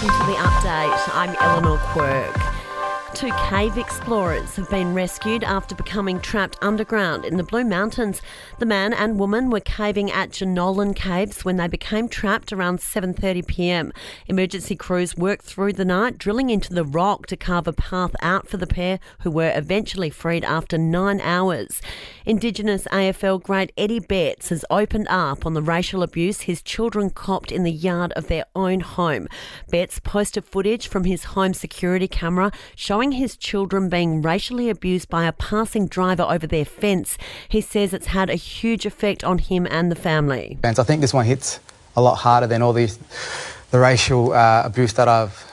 welcome to the update. I'm Eleanor Quirk. 2 cave explorers have been rescued after becoming trapped underground in the Blue Mountains. The man and woman were caving at Jenolan Caves when they became trapped around 7:30 p.m. Emergency crews worked through the night, drilling into the rock to carve a path out for the pair, who were eventually freed after 9 hours. Indigenous AFL great Eddie Betts has opened up on the racial abuse his children copped in the yard of their own home. Betts posted footage from his home security camera showing his children being racially abused by a passing driver over their fence. He says it's had a huge effect on him and the family. I think this one hits a lot harder than all the racial abuse that I've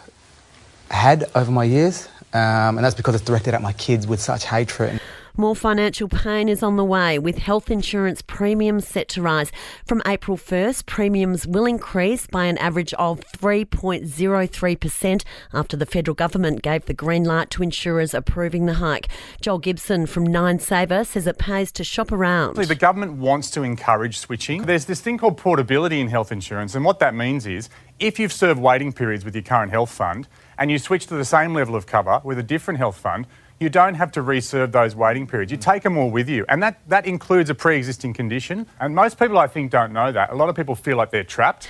had over my years, and that's because it's directed at my kids with such hatred. More financial pain is on the way, with health insurance premiums set to rise. From April 1st, premiums will increase by an average of 3.03% after the federal government gave the green light to insurers approving the hike. Joel Gibson from Nine Saver says it pays to shop around. The government wants to encourage switching. There's this thing called portability in health insurance, and what that means is if you've served waiting periods with your current health fund and you switch to the same level of cover with a different health fund, you don't have to reserve those waiting periods. You take them all with you. And that includes a pre-existing condition. And most people, I think, don't know that. A lot of people feel like they're trapped.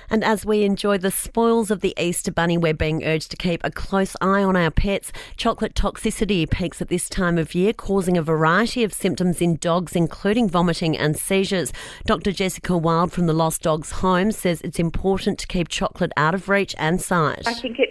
And as we enjoy the spoils of the Easter Bunny, we're being urged to keep a close eye on our pets. Chocolate toxicity peaks at this time of year, causing a variety of symptoms in dogs, including vomiting and seizures. Dr. Jessica Wild from the Lost Dogs Home says it's important to keep chocolate out of reach and sight. I think it's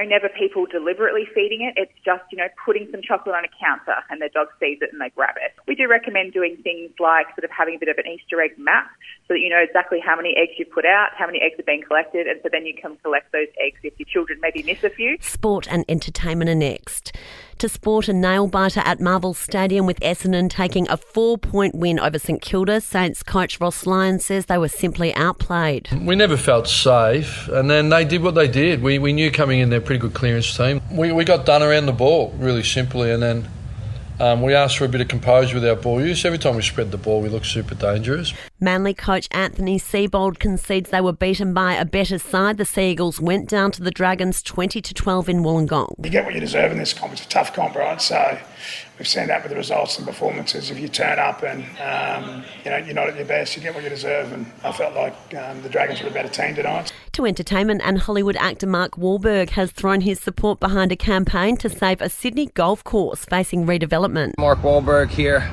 never people deliberately feeding it. It's just, putting some chocolate on a counter and the dog sees it and they grab it. We do recommend doing things like sort of having a bit of an Easter egg map so that you know exactly how many eggs you've put out, how many eggs are being collected, and so then you can collect those eggs if your children maybe miss a few. Sport and entertainment are next. To sport, a nail-biter at Marvel Stadium with Essendon taking a 4-point win over St Kilda. Saints coach Ross Lyons says they were simply outplayed. We never felt safe, and then they did what they did. We knew coming in they're a pretty good clearance team. We got done around the ball, really simply, and then we asked for a bit of composure with our ball use. Every time we spread the ball, we looked super dangerous. Manly coach Anthony Seibold concedes they were beaten by a better side. The Sea Eagles went down to the Dragons 20-12 in Wollongong. You get what you deserve in this comp. It's a tough comp, right? So we've seen that with the results and performances. If you turn up and you're not at your best, you get what you deserve. And I felt like the Dragons were a better team tonight. To entertainment, and Hollywood actor Mark Wahlberg has thrown his support behind a campaign to save a Sydney golf course facing redevelopment. Mark Wahlberg here.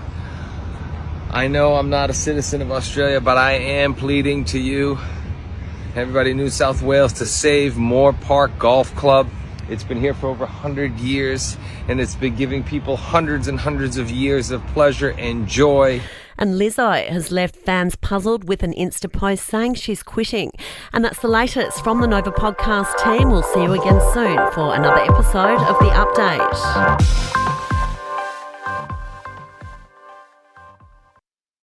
I know I'm not a citizen of Australia, but I am pleading to you, everybody in New South Wales, to save Moore Park Golf Club. It's been here for over 100 years, and it's been giving people hundreds and hundreds of years of pleasure and joy. And Lizzo has left fans puzzled with an Insta post saying she's quitting. And that's the latest from the Nova podcast team. We'll see you again soon for another episode of The Update.